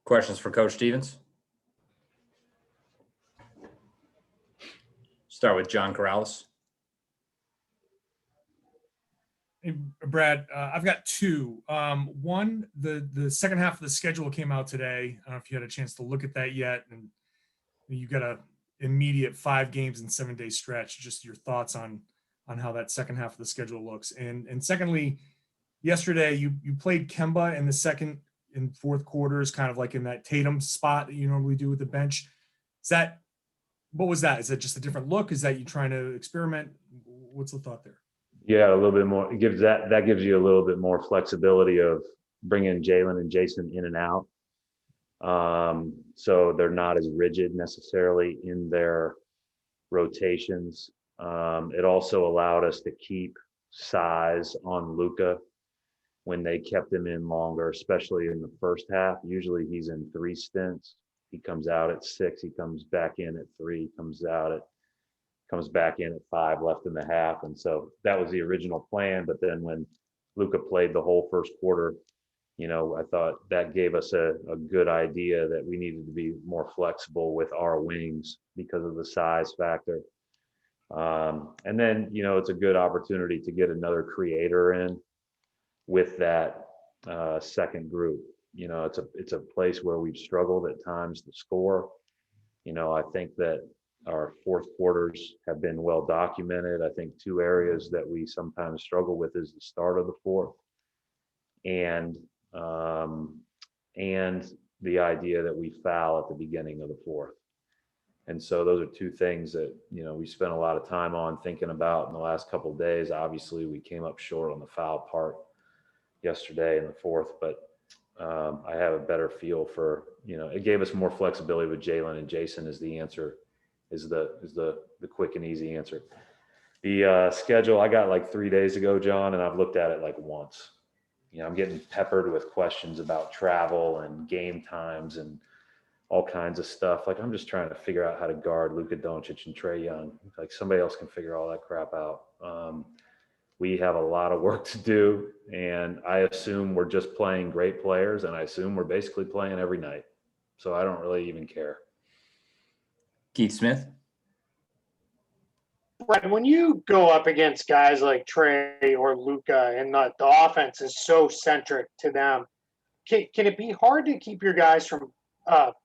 Questions for Coach Stevens? Start with John Corrales. Hey, Brad, I've got two. One, the second half of the schedule came out today. I don't know if you had a chance to look at that yet. And you got a immediate 5 games in 7-day stretch. Just your thoughts on how that second half of the schedule looks. And secondly, yesterday you played Kemba in the second and fourth quarters, kind of like in that Tatum spot that you normally do with the bench. What was that? Is that just a different look? Is that you trying to experiment? What's the thought there? Yeah, a little bit more. It gives that gives you a little bit more flexibility of bringing Jalen and Jason in and out. So they're not as rigid necessarily in their rotations. It also allowed us to keep size on Luka when they kept him in longer, especially in the first half. Usually he's in 3 stints. He comes out at 6, he comes back in at 3, comes back in at 5 left in the half. And so that was the original plan. But then when Luka played the whole first quarter, I thought that gave us a good idea that we needed to be more flexible with our wings because of the size factor. And then, it's a good opportunity to get another creator in with that second group. It's a place where we've struggled at times to score. I think that our fourth quarters have been well documented. I think 2 areas that we sometimes struggle with is the start of the fourth and the idea that we foul at the beginning of the fourth. And so those are 2 things that, we spent a lot of time on thinking about in the last couple of days. Obviously, we came up short on the foul part yesterday in the fourth, but I have a better feel for, it gave us more flexibility with Jalen and Jason is the answer, is the quick and easy answer. The schedule I got like 3 days ago, John, and I've looked at it like once. I'm getting peppered with questions about travel and game times and all kinds of stuff. Like, I'm just trying to figure out how to guard Luka Doncic and Trae Young. Like, somebody else can figure all that crap out. We have a lot of work to do, and I assume we're just playing great players, and I assume we're basically playing every night. So I don't really even care. Keith Smith. Right. When you go up against guys like Trae or Luka and the offense is so centric to them, can it be hard to keep your guys from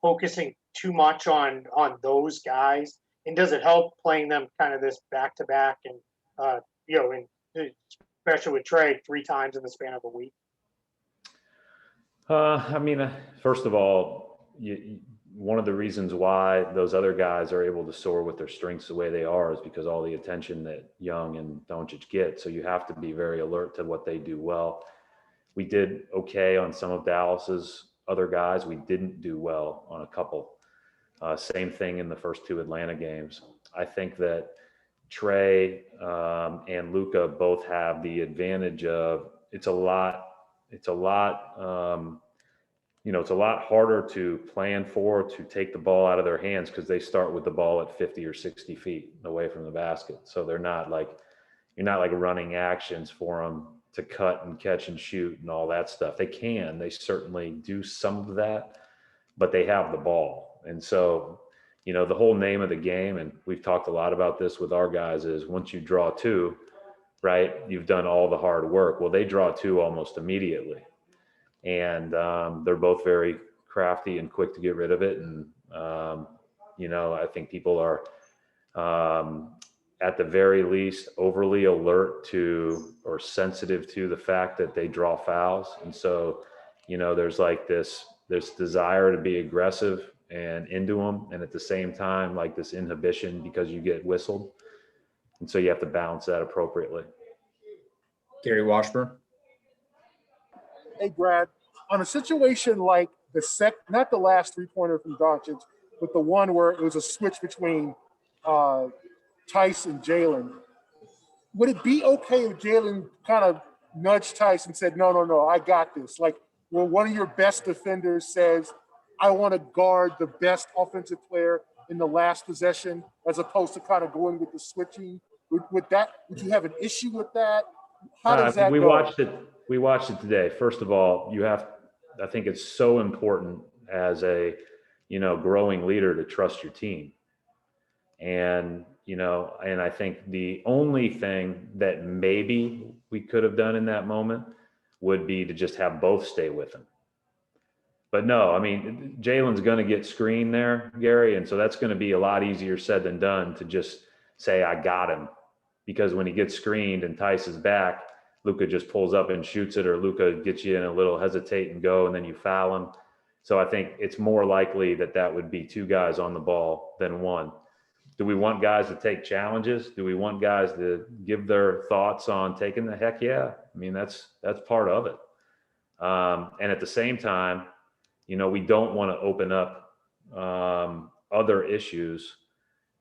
focusing too much on those guys? And does it help playing them kind of this back-to-back and, especially with Trae 3 times in the span of a week? First of all, one of the reasons why those other guys are able to soar with their strengths the way they are is because all the attention that Young and Doncic get. So you have to be very alert to what they do well. We did okay on some of Dallas's other guys. We didn't do well on a couple. Same thing in the first 2 Atlanta games. I think that Trae and Luka both have the advantage of it's a lot harder to plan for, to take the ball out of their hands because they start with the ball at 50 or 60 feet away from the basket. So you're not running actions for them to cut and catch and shoot and all that stuff. They certainly do some of that, but they have the ball. And so, the whole name of the game, and we've talked a lot about this with our guys, is once you draw 2, right, you've done all the hard work. Well, they draw 2 almost immediately. And they're both very crafty and quick to get rid of it. And, I think people are, at the very least, overly alert to or sensitive to the fact that they draw fouls. And so, there's like this desire to be aggressive and into them. And at the same time, like this inhibition because you get whistled. And so you have to balance that appropriately. Gary Washburn. Hey, Brad, on a situation like not the last 3-pointer from Doncic, but the one where it was a switch between Tice and Jalen, would it be okay if Jalen kind of nudged Tice and said, no, I got this? Like, when one of your best defenders says, I want to guard the best offensive player in the last possession, as opposed to kind of going with the switching, would you have an issue with that? How does that go? We watched it today. First of all, I think it's so important as a, growing leader to trust your team. And, and I think the only thing that maybe we could have done in that moment would be to just have both stay with him. But no, I mean, Jalen's going to get screened there, Gary. And so that's going to be a lot easier said than done to just say, I got him. Because when he gets screened and Tice is back, Luka just pulls up and shoots it, or Luka gets you in a little hesitate and go, and then you foul him. So I think it's more likely that that would be two guys on the ball than one. Do we want guys to take challenges? Do we want guys to give their thoughts on taking the heck? Yeah. I mean, that's part of it. And at the same time, we don't want to open up other issues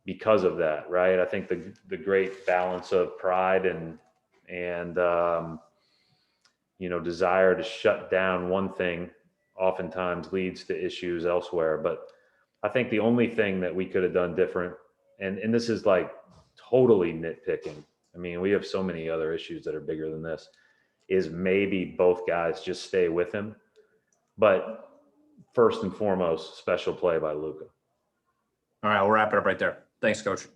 because of that, right? I think the great balance of pride and desire to shut down one thing oftentimes leads to issues elsewhere. But I think the only thing that we could have done different, and this is like totally nitpicking, I mean, we have so many other issues that are bigger than this, is maybe both guys just stay with him. But first and foremost, special play by Luka. All right, we'll wrap it up right there. Thanks, Coach.